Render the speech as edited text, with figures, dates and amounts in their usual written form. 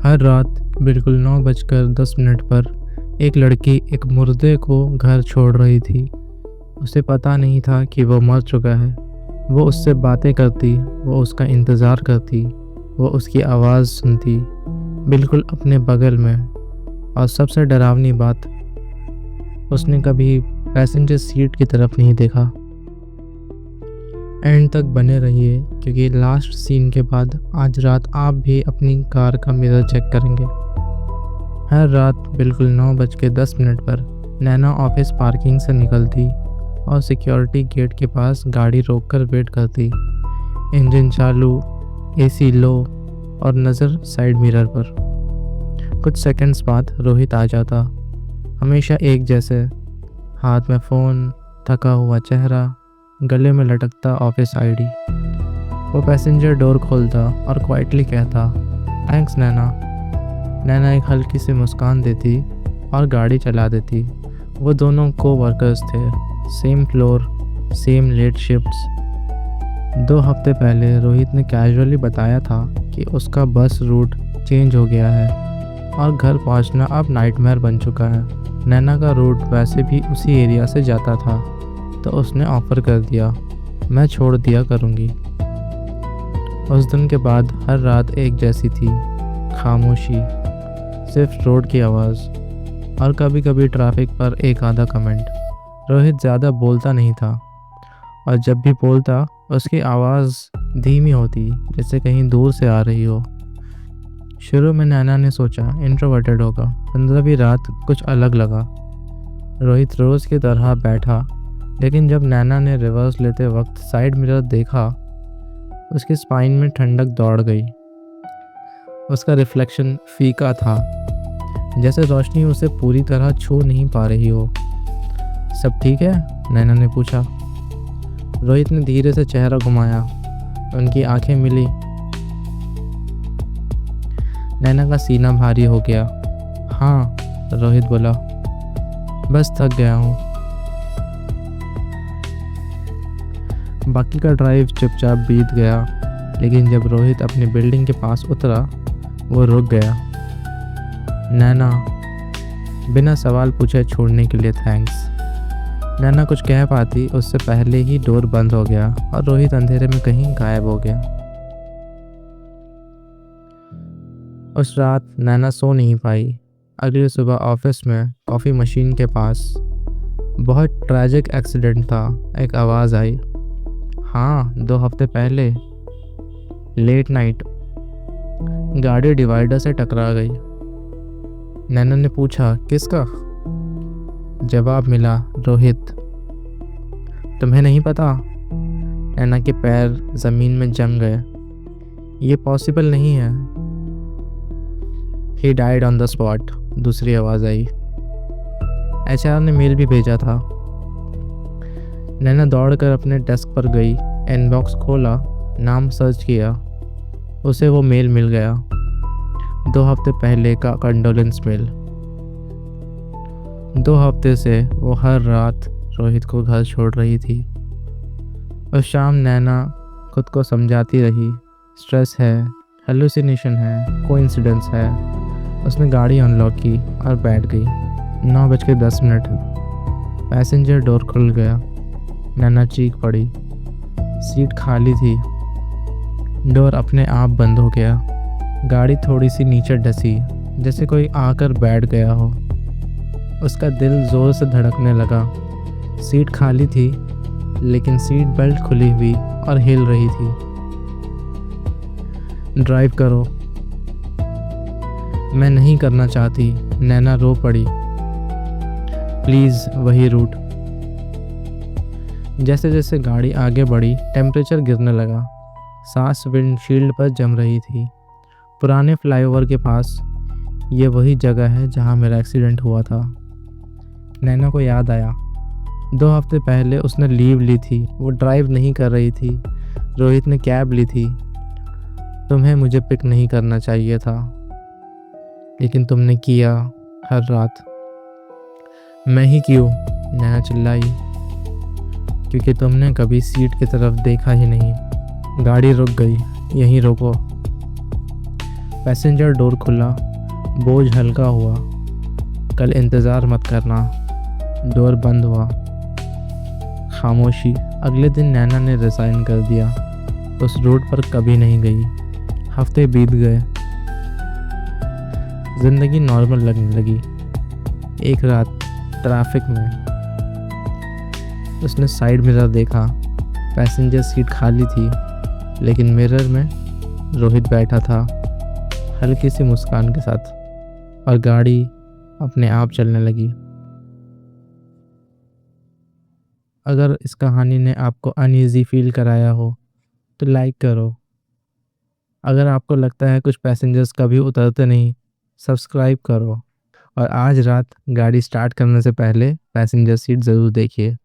हर रात बिल्कुल 9:10 पर एक लड़की एक मुर्दे को घर छोड़ रही थी। उसे पता नहीं था कि वो मर चुका है। वो उससे बातें करती, वो उसका इंतज़ार करती, वो उसकी आवाज़ सुनती, बिल्कुल अपने बगल में। और सबसे डरावनी बात, उसने कभी पैसेंजर सीट की तरफ नहीं देखा। एंड तक बने रहिए, क्योंकि लास्ट सीन के बाद आज रात आप भी अपनी कार का मिरर चेक करेंगे। हर रात बिल्कुल 9:10 पर नैना ऑफिस पार्किंग से निकलती और सिक्योरिटी गेट के पास गाड़ी रोककर वेट करती। इंजन चालू, एसी लो और नज़र साइड मिरर पर। कुछ सेकंड्स बाद रोहित आ जाता, हमेशा एक जैसे, हाथ में फ़ोन, थका हुआ चेहरा, गले में लटकता ऑफिस आईडी। वो पैसेंजर डोर खोलता और क्वाइटली कहता, थैंक्स नैना। नैना एक हल्की सी मुस्कान देती और गाड़ी चला देती। वो दोनों को वर्कर्स थे, same floor, same late shifts. 2 हफ्ते पहले रोहित ने कैजुअली बताया था कि उसका बस रूट चेंज हो गया है और घर पहुंचना अब नाइटमेयर बन चुका है। नैना का रूट वैसे भी उसी एरिया से जाता था, तो उसने ऑफ़र कर दिया, मैं छोड़ दिया करूँगी। उस दिन के बाद हर रात एक जैसी थी, खामोशी, सिर्फ रोड की आवाज़ और कभी कभी ट्रैफिक पर एक आधा कमेंट। रोहित ज़्यादा बोलता नहीं था, और जब भी बोलता उसकी आवाज़ धीमी होती, जैसे कहीं दूर से आ रही हो। शुरू में नैना ने सोचा इंट्रोवर्टेड होगा। 15वीं रात कुछ अलग लगा। रोहित रोज़ की तरह बैठा, लेकिन जब नैना ने रिवर्स लेते वक्त साइड मिरर देखा, उसकी स्पाइन में ठंडक दौड़ गई। उसका रिफ्लेक्शन फीका था, जैसे रोशनी उसे पूरी तरह छू नहीं पा रही हो। सब ठीक है? नैना ने पूछा। रोहित ने धीरे से चेहरा घुमाया, उनकी आंखें मिली। नैना का सीना भारी हो गया। हाँ, रोहित बोला, बस थक गया हूँ। बाकी का ड्राइव चुपचाप बीत गया, लेकिन जब रोहित अपनी बिल्डिंग के पास उतरा, वो रुक गया। नैना, बिना सवाल पूछे छोड़ने के लिए थैंक्स। नैना कुछ कह पाती उससे पहले ही डोर बंद हो गया और रोहित अंधेरे में कहीं गायब हो गया। उस रात नैना सो नहीं पाई। अगली सुबह ऑफिस में कॉफ़ी मशीन के पास बहुत ट्रैजिक एक्सीडेंट था। एक आवाज़ आई, हाँ, 2 हफ्ते पहले लेट नाइट गाड़ी डिवाइडर से टकरा गई। नैना ने पूछा, किसका? जवाब मिला, रोहित। तुम्हें नहीं पता? नैना के पैर ज़मीन में जम गए। ये पॉसिबल नहीं है। He died on the spot. दूसरी आवाज़ आई। HR ने मेल भी भेजा था। नैना दौड़कर अपने डेस्क पर गई, इनबॉक्स खोला, नाम सर्च किया। उसे वो मेल मिल गया, 2 हफ्ते पहले का कंडोलेंस मेल। 2 हफ्ते से वो हर रात रोहित को घर छोड़ रही थी। उस शाम नैना खुद को समझाती रही, स्ट्रेस है, हेलुसिनेशन है, कोइंसिडेंस है। उसने गाड़ी अनलॉक की और बैठ गई। 9:10 पैसेंजर डोर खुल गया। नैना चीख पड़ी। सीट खाली थी। डोर अपने आप बंद हो गया। गाड़ी थोड़ी सी नीचे धंसी, जैसे कोई आकर बैठ गया हो। उसका दिल ज़ोर से धड़कने लगा। सीट खाली थी, लेकिन सीट बेल्ट खुली हुई और हिल रही थी। ड्राइव करो। मैं नहीं करना चाहती। नैना रो पड़ी। प्लीज़, वही रूट। जैसे जैसे गाड़ी आगे बढ़ी, टेम्परेचर गिरने लगा। सांस विंडशील्ड पर जम रही थी। पुराने फ्लाईओवर के पास, ये वही जगह है जहाँ मेरा एक्सीडेंट हुआ था। नैना को याद आया, 2 हफ्ते पहले उसने लीव ली थी। वो ड्राइव नहीं कर रही थी। रोहित ने कैब ली थी। तुम्हें मुझे पिक नहीं करना चाहिए था, लेकिन तुमने किया। हर रात। मैं ही क्यों? नैना चिल्लाई। क्योंकि तुमने कभी सीट की तरफ देखा ही नहीं। गाड़ी रुक गई। यहीं रोको। पैसेंजर डोर खुला, बोझ हल्का हुआ। कल इंतज़ार मत करना। डोर बंद हुआ। खामोशी। अगले दिन नैना ने रिज़ाइन कर दिया। उस रोड पर कभी नहीं गई। हफ्ते बीत गए। ज़िंदगी नॉर्मल लगने लगी। एक रात ट्रैफिक में उसने साइड मिरर देखा। पैसेंजर सीट खाली थी, लेकिन मिरर में रोहित बैठा था, हल्की सी मुस्कान के साथ, और गाड़ी अपने आप चलने लगी। अगर इस कहानी ने आपको अनईज़ी फील कराया हो तो लाइक करो। अगर आपको लगता है कुछ पैसेंजर्स कभी उतरते नहीं, सब्सक्राइब करो। और आज रात गाड़ी स्टार्ट करने से पहले पैसेंजर सीट ज़रूर देखिए।